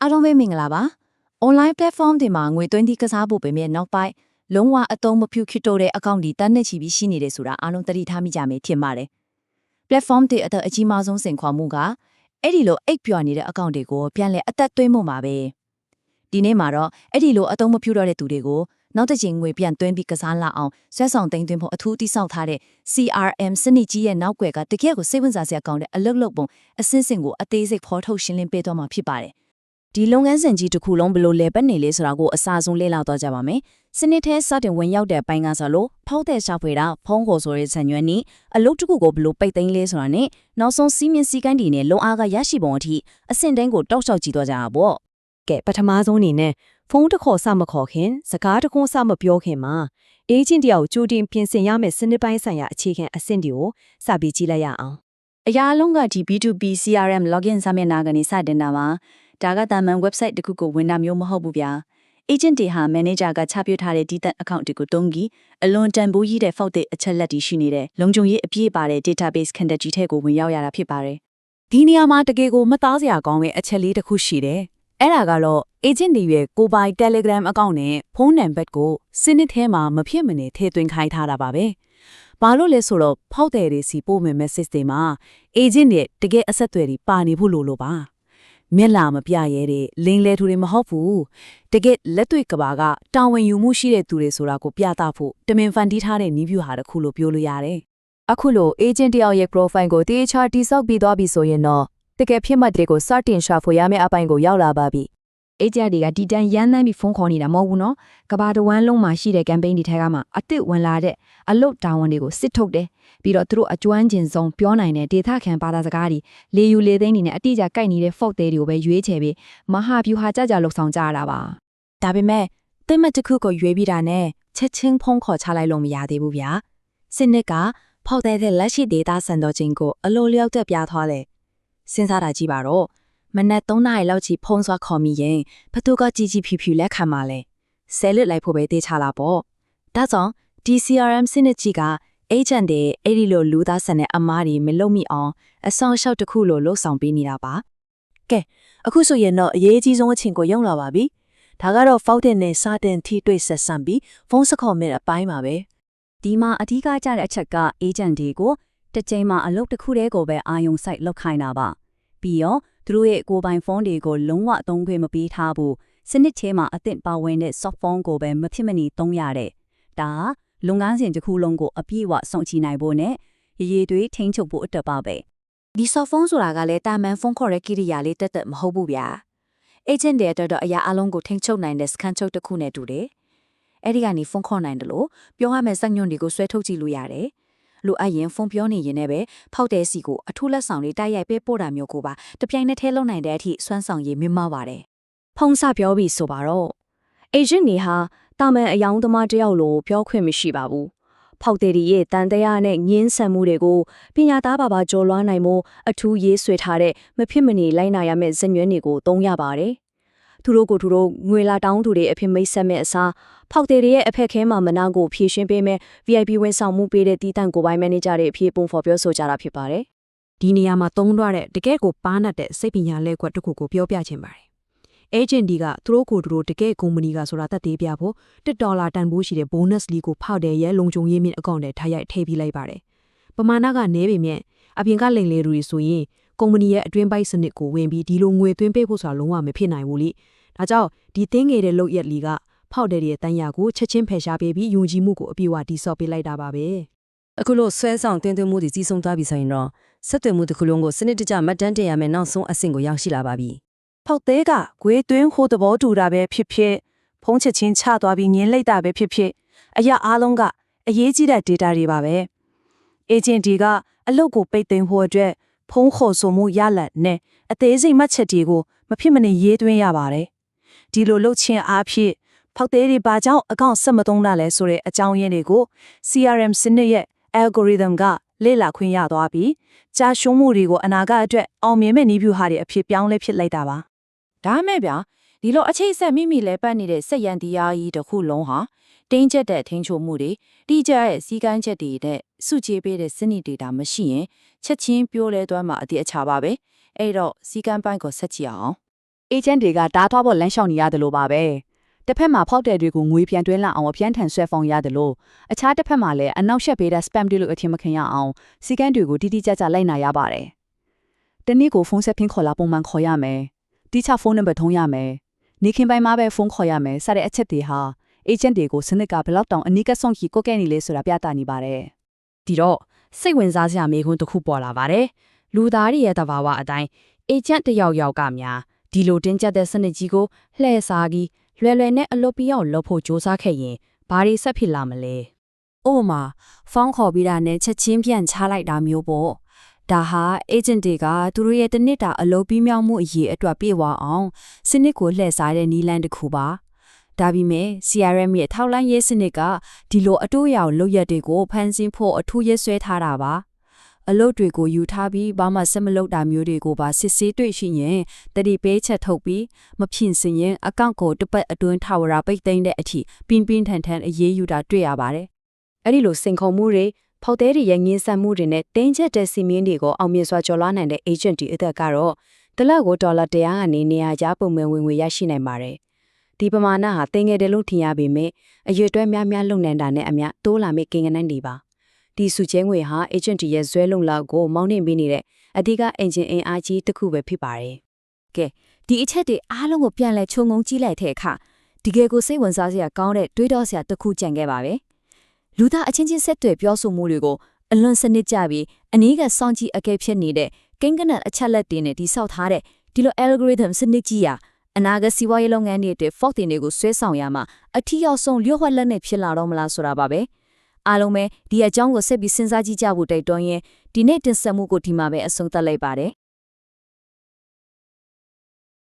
အားလုံးပဲမင်္ဂလာပါ online platform တွေမှာငွေသွင်းသည့်ကစားဖို့ပဲမြဲနောက်ပိုင်းလုံးဝအသုံးမပြုဖြစ်တော့တဲ့အကောင့်တွေတန်းနေချီပြီးရှိနေတယ်ဆိုတာအားလုံးသတိထားမိကြမယ်ဖြစ်ပါတယ် platform တွေအတဲ့အကြီးမားဆုံးစိန်ခေါ်မှုကအဲ့ဒီလိုအိတ်ပျော်နေတဲ့အကောင့်တွေကိုပြန်လဲအသက်သွင်းမှုမှာပဲဒီနေ့မှာတော့အဲ့ဒီလိုအသုံးမပြုတော့တဲ့သူတွေကိုနောက်တစ်ချိန်ငွေပြန်သွင်းပြီးကစားလာအောင်ဆွဲဆောင်သိမ်းသွင်းဖို့အထူးတိစောက်ထားတဲ့ CRM စနစ်ကြီးရဲ့နောက်ွယ်ကတကယ်ကိုစိတ်ဝင်စားစရာကောင်းတဲ့အလုပ်လုပ်ပုံအစင်းစင်ကိုအသေးစိတ်ဖော်ထုတ်ရှင်းလင်းပေးသွားမှာဖြစ်ပါတယ်ဒီလုပ်ငန်းစဉ်ကြီးတစ်ခုလုံးဘယ်လိုလဲပတ်နေလဲဆိုတာကိုအစားဆုံးလေ့လာတော့ကြပါမယ်။စနစ်ထဲစတင်ဝင်ရောက်တဲ့ပိုင်းကဆိုလို့ဖောက်တဲ့ရှာဖွေတာဖုံးခေါ်ဆိုတဲ့ဇာညွှန်းနီးအလုပ်တစ်ခုကိုဘယ်လိုပိတ်သိမ်းလဲဆိုတာနဲ့နောက်ဆုံးစီးမြင်စည်းကမ်းတွေနဲ့လုံအားကရရှိပုံအထိအဆင့်တိုင်းကိုတောက်လျှောက်ကြည့်တော့ကြတာပေါ့။ကဲပထမဆုံးအနေနဲ့ဖုန်းတစ်ခေါ်စမခေါ်ခင်စကားတစ်ခွန်းစမပြောခင်မှာအေဂျင့်တယောက်ကြိုတင်ပြင်ဆင်ရမယ့်စနစ်ပိုင်းဆိုင်ရာအခြေခံအဆင့်တွေကိုစပြီးကြည့်လိုက်ရအောင်။အရာအလုံးကဒီ B2B CRM login စာမျက်နှာကနေစတင်တာပါ။ဒါကတာမန် website တစ်ခုကိုဝင်တာမျိုးမဟုတ်ဘူးဗျာ။ agent တွေဟာ manager ကချပြထားတဲ့ဒီတက် account တွေကိုတုံးပြီးအလွန်တန်ဖိုးကြီးတဲ့ fault တဲ့အချက်လက်တွေရှိနေတဲ့လုံခြုံရေးအပြည့်ပါတဲ့ database ခန္ဓာကြီးထဲကိုဝင်ရောက်ရတာဖြစ်ပါတယ်။ဒီနေရာမှာတကယ်ကိုမသားစရာကောင်းတဲ့အချက်လေးတစ်ခုရှိတယ်။အဲ့ဒါကတော့ agent တွေရဲ့ကိုပိုင် Telegram account နဲ့ဖုန်းနံပါတ်ကိုစနစ်ထဲမှာမဖြစ်မနေထည့်သွင်းခိုင်းထားတာပါပဲ။ဘာလို့လဲဆိုတော့ဖောက်တယ်တွေစီပို့မဲ့ message တွေမှာ agent ရဲ့တကယ်အဆက်အသွယ်တွေပါနေဖို့လို့ပါ။မျက်လာမပြရဲတဲ့လင်းလဲသူတွေမဟုတ်ဘူးတကယ်လက်တွေ့ကဘာကတာဝန်ယူမှုရှိတဲ့သူတွေဆိုတာကိုပြသဖို့တမင်ဖန်တီးထားတဲ့နည်းဗျူဟာတစ်ခုလို့ပြောလို့ရတယ်အခုလို agent တယောက်ရဲ့ profile ကို THR တိစောက်ပြီးသွားပြီဆိုရင်တော့တကယ်ဖြစ်မှတ်တွေကိုစတင်ရှာဖွေရမယ့်အပိုင်းကိုရောက်လာပါပြီagent တွေကဒီတန်းရမ်းနှမ်းပြီးဖုန်းခေါ်နေတာမဟုတ်ဘူးနော်ကဘာတဝမ်းလုံးမှာရှိတဲ့ campaign တွေထဲကမှအစ်စ်ဝင်လာတဲ့အလုတ်တာဝန်တွေကိုစစ်ထုတ်တယ်ပြီးတော့သူတို့အကျွမ်းကျင်ဆုံးပြောနိုင်တဲ့ဒေသခံဘာသာစကားတွေလေယူလေသိန်းတွေနဲ့အတိအကျကိုက်နေတဲ့ fault တွေကိုပဲရွေးချယ်ပြီးမဟာဗျူဟာကြကြလှုပ်ဆောင်ကြရတာပါဒါပေမဲ့သင်မတစ်ခုကိုရွေးပြီးတာနဲ့ချက်ချင်းဖုန်းခေါ်ချလိုက်လို့မရသေးဘူးဗျာစနစ်ကဖောက်တဲ့လက်ရှိ data စံတော်ချိန်ကိုအလိုလျောက်တက်ပြသွားတယ်စဉ်းစားတာကြည့်ပါတော့မနက်3နာရီလောက်ကြီးဖုန်းဆွာခေါ်မိရင်ဘသူကကြည်ကြည်ဖြူဖြူလက်ခံပါလဲဆယ်လစ်လိုက်ဖို့ပဲတေးချလာပေါ့ဒါကြောင့် DCRM စနစ်ကြီးက agent တွေအဲ့ဒီလိုလူသားဆန်တဲ့အမားတွေမလုံမိအောင်အဆောင်ရှောက်တစ်ခုလိုလှုပ်ဆောင်ပေးနေတာပါကဲအခုဆိုရင်တော့အရေးကြီးဆုံးအချိန်ကိုရောက်လာပါပြီဒါကတော့ fault နဲ့စတင်ထိတွေ့ဆက်ဆံပြီးဖုန်းစခေါ်မဲ့အပိုင်းပါပဲဒီမှာအဓိကကျတဲ့အချက်က agent တွေကိုတစ်ချိန်မှာအလုပ်တစ်ခုတည်းကိုပဲအာယုံစိုက်လောက်ခိုင်းတာပါပြီးတော့သူတို့ရဲ့ကိုယ်ပိုင်ဖုန်းတွေကိုလုံးဝအသုံးခွင့်မပေးထားဘူးစနစ်ထဲမှာအသင့်ပါဝင်တဲ့ soft phone ကိုပဲမဖြစ်မနေသုံးရတဲ့ဒါလုပ်ငန်းစဉ်တစ်ခုလုံးကိုအပြည့်အဝစောင့်ကြည့်နိုင်ဖို့နဲ့ရည်ရည်တွေထိန်းချုပ်ဖို့အတွက်ပါပဲဒီ soft phone ဆိုတာကလည်းတာမန်ဖုန်းခေါ်တဲ့ကိရိယာလေးတက်မဟုတ်ဘူးဗျာ agent တွေအတွက်တော့အရာအလုံးကိုထိန်းချုပ်နိုင်တဲ့ scan ချုပ်တစ်ခုနဲ့တူတယ်အဲ့ဒီကနေဖုန်းခေါ်နိုင်တယ်လို့ပြောရမယ့်စက်ညွှန်းတွေကိုဆွဲထုတ်ကြည့်လို့ရတယ်လိုအပ်ရင်ဖုန်းပြောနေရင်လည်းပဲဖောက်တဲ့စီကိုအထူးလက်ဆောင်တွေတိုက်ရိုက်ပေးပို့တာမျိုးကိုပါတပြိုင်နက်တည်းလုပ်နိုင်တဲ့အထိစွမ်းဆောင်ရည်မြင့်မားပါတယ်ဖုန်းစပြောပြီးဆိုပါတော့ agent တွေဟာတာမန်အယောင်သမားတယောက်လိုပြောခွင့်မရှိပါဘူးဖောက်တဲ့ရဲ့တန်တရားနဲ့ငင်းဆန်မှုတွေကိုပညာသားပါကျော်လွှားနိုင်မှုအထူးရေးဆွဲထားတဲ့မဖြစ်မနေလိုက်နာရမယ့်ဇညွှန်းတွေကိုသုံးရပါတယ်သူတို့ကိုသူတို့ငွေလာတောင်းသူတွေအဖြစ်မိတ်ဆက်မဲ့အစားဖောက်တဲ့ရဲ့အဖက်ခဲမှာမနာကိုဖြည့်ရှင်းပေးမဲ့ VIP ဝန်ဆောင်မှုပေးတဲ့တီးတန့်ကိုပိုင်းမန်နေဂျာတွေအဖြစ်ပုံဖော်ပြောဆိုကြတာဖြစ်ပါတယ်ဒီနေရာမှာသုံးရတဲ့တကယ့်ကိုပါနတ်တဲ့စိတ်ပညာလဲခွက်တစ်ခုကိုပြောပြချင်ပါတယ်agent တွေကသူတို့ကိုယ်သူတို့တကယ်ကုမ္ပဏီကဆိုတာတက်သေးပြဖို့$1တန်ဖိုးရှိတဲ့ bonus လီကိုဖောက်တဲ့ရဲလုံခြုံရေးမြင့်အကောင့်ထဲထားရိုက်ထည့်ပြီးလိုက်ပါတယ်။ပမာဏကနည်းပေမဲ့အပြင်ကလိမ်လေတွေဆိုရင်ကုမ္ပဏီရဲ့အတွင်းပိုင်းစနစ်ကိုဝင်ပြီးဒီလိုငွေသွင်းပေးဖို့ဆိုတာလုံးဝမဖြစ်နိုင်ဘူးလေ။ဒါကြောင့်ဒီသင်းငယ်တဲ့လုပ်ရက်လီကဖောက်တဲ့ရဲ့တန်ရာကိုချက်ချင်းဖယ်ရှားပေးပြီးယုံကြည်မှုကိုအပြည့်အဝတိစော့ပေးလိုက်တာပါပဲ။အခုလိုဆွဲဆောင်တင်သွင်းမှုတွေကြီးဆုံးသွားပြီဆိုရင်တော့ဆက်သွယ်မှုတစ်ခုလုံးကိုစနစ်တကျမှတ်တမ်းတင်ရမယ်နောက်ဆုံးအဆင့်ကိုရောက်ရှိလာပါပြီ။ဖောက်တဲ့ကဂွေးသွင်းဟိုသဘောတူတာပဲဖြစ်ဖြစ်ဖုန်းချက်ချင်းချသွားပြီးညင်းလိုက်တာပဲဖြစ်ဖြစ်အရာအားလုံးကအရေးကြီးတဲ့ data တွေပါပဲ agent တွေကအလုပ်ကိုပိတ်သိမ်းဖို့အတွက်ဖုန်းခေါ်ဆိုမှုရလဒ်နဲ့အသေးစိတ်မှတ်ချက်တွေကိုမဖြစ်မနေရေးသွင်းရပါတယ်ဒီလိုလုပ်ချင်းအားဖြင့်ဖောက်တဲ့တွေဘာကြောင့်အကောင့်ဆက်မသုံးတာလဲဆိုတဲ့အကြောင်းရင်းတွေကို CRM စနစ်ရဲ့ algorithm ကလေ့လာခွင့်ရသွားပြီးကြာရှုံးမှုတွေကိုအနာဂတ်အတွက်အောင်မြင်မဲ့နည်းဗျူဟာတွေအဖြစ်ပြောင်းလဲဖြစ်လိုက်တာပါဒါမဲ့ဗျာဒီလိုအခြေဆက်မိမိလဲပတ်နေတဲ့စက်ရန်တရားကြီးတစ်ခုလုံးဟာတင်းကျပ်တဲ့ထင်းချိုမှုတွေတိကျရဲ့စီကန်းချက်တွေနဲ့စုချေပေးတဲ့စနစ်ဒေတာမရှိရင်ချက်ချင်းပြိုးလဲသွားမှအတိအချပါပဲအဲ့တော့စီကန်းပိုင်းကိုဆက်ကြည့်အောင် agent တွေကတားထွားဖို့လမ်းလျှောက်နေရတယ်လို့ပါပဲတစ်ဖက်မှာဖောက်တဲ့တွေကိုငွေပြန်တွင်းလာအောင်အပြန်ထန်ဆွဲဖောင်ရတယ်လို့အခြားတစ်ဖက်မှာလည်းအနောက်ရှက်ပေးတဲ့ spam တွေလို့အထင်မခံရအောင်စီကန်းတွေကိုတိတိကျကျလိုက်နာရပါတယ်တနေ့ကိုဖုန်းဆက်ဖင်းခေါ်လာပုံမှန်ခေါ်ရမယ်တိကျဖုန်းနံပါတ်ထုံးရမယ်နေခင်ပိုင်းမှာပဲဖုန်းခေါ်ရမယ်စတဲ့အချက်တွေဟာ agent တွေကိုစနစ်ကဘယ်လောက်တောင်အနီးကပ်ဆုံးကြီးကိုကဲနေလဲဆိုတာပြသနေပါတယ် ဒီတော့စိတ်ဝင်စားစရာမေးခွန်းတစ်ခုပေါ်လာပါတယ်လူသားတွေရဲ့သဘာဝအတိုင်း agent တစ်ယောက်ယောက်ကများဒီလိုတင်းကျပ်တဲ့စနစ်ကြီးကိုလှည့်စားပြီးလွယ်လွယ်နဲ့အလုပ်ပြအောင်လုပ်ဖို့စ조사ခဲ့ရင်ဘာတွေဆက်ဖြစ်လာမလဲဥပမာဖုန်းခေါ်ပြီးတာနဲ့ချက်ချင်းပြန်ချလိုက်တာမျိုးပေါ့ဒါဟာ agent တွေကသူတို့ရဲ့တနစ်တာအလုပ်ပြီးမြောက်မှုအရေးအတွက်ပြေဝအောင်စနစ်ကိုလှည့်စားတဲ့နည်းလမ်းတစ်ခုပါဒါပေမဲ့ CRM ရဲ့ထောက်လှမ်းရေးစနစ်ကဒီလိုအတူအရောက်လုပ်ရက်တွေကိုဖန်ဆင်းဖို့အထူးရဆွဲထားတာပါအလုပ်တွေကိုယူထားပြီးဘာမှဆက်မလုပ်တာမျိုးတွေကိုပါစစ်ဆေးတွေ့ရှိရင်တတိပေးချက်ထုတ်ပြီးမဖြစ်စင်ရင်အကောင့်ကိုတစ်ပတ်အတွင်းထာဝရပိတ်သိမ်းတဲ့အထိပြင်းပြင်းထန်ထန်အရေးယူတာတွေ့ရပါတယ်အဲ့ဒီလိုစင်ခုံမှုတွေဖောက်သေးတွေရဲ့ငင်းဆက်မှုတွေနဲ့တင်းကျပ်တဲ့စီမင်းတွေကိုအောင်မြင်စွာကျော်လွှားနိုင်တဲ့ agent တွေအသက်ကတော့တလက်ကိုဒေါ်လာ100ကနေနေရာကြားပုံမှန်ဝင်ငွေရရှိနိုင်ပါတယ်ဒီပမာဏဟာတင်ငယ်တယ်လို့ထင်ရပေမဲ့အရွယ်တွဲများများလုံနိုင်တာနဲ့အမျှတိုးလာမယ့်ကိန်းဂဏန်းတွေပါဒီစုကျဲငွေဟာ agent ရဲ့ဇွဲလုံလောက်ကိုမောင်းနှင်ပေးနေတဲ့အဓိက engine အင်အားကြီးတစ်ခုပဲဖြစ်ပါတယ်ကဲဒီအချက်တွေအားလုံးကိုပြန်လဲခြုံငုံကြည့်လိုက်တဲ့အခါဒီကယ်ကိုစိတ်ဝင်စားစရာကောင်းတဲ့တွေးတောစရာတစ်ခုကြံခဲ့ပါပဲလူသားအချင်းချင်းဆက်သွယ်ပြောဆိုမှုတွေကိုအလွန်စနစ်ကျပြီးအနည်းကစောင့်ကြည့်အကဲဖြစ်နေတဲ့ကိန်းဂဏန်းအချက်လက်တွေနဲ့ဒီဆောက်ထားတဲ့ဒီလို algorithm စနစ်ကြီးရာအနာဂတ်စီးပွားရေးလုပ်ငန်းတွေအတွက် fault တွေကိုဆွဲဆောင်ရမှာအထီးရောက်ဆုံးလျှို့ဝှက်လက်နဲ့ဖြစ်လာတော့မလားဆိုတာပါပဲအားလုံးပဲဒီအကြောင်းကိုဆက်ပြီးစဉ်းစားကြည့်ကြဖို့တိုက်တွန်းရင်းဒီနေ့တင်ဆက်မှုကိုဒီမှာပဲအဆုံးသတ်လိုက်ပါတယ်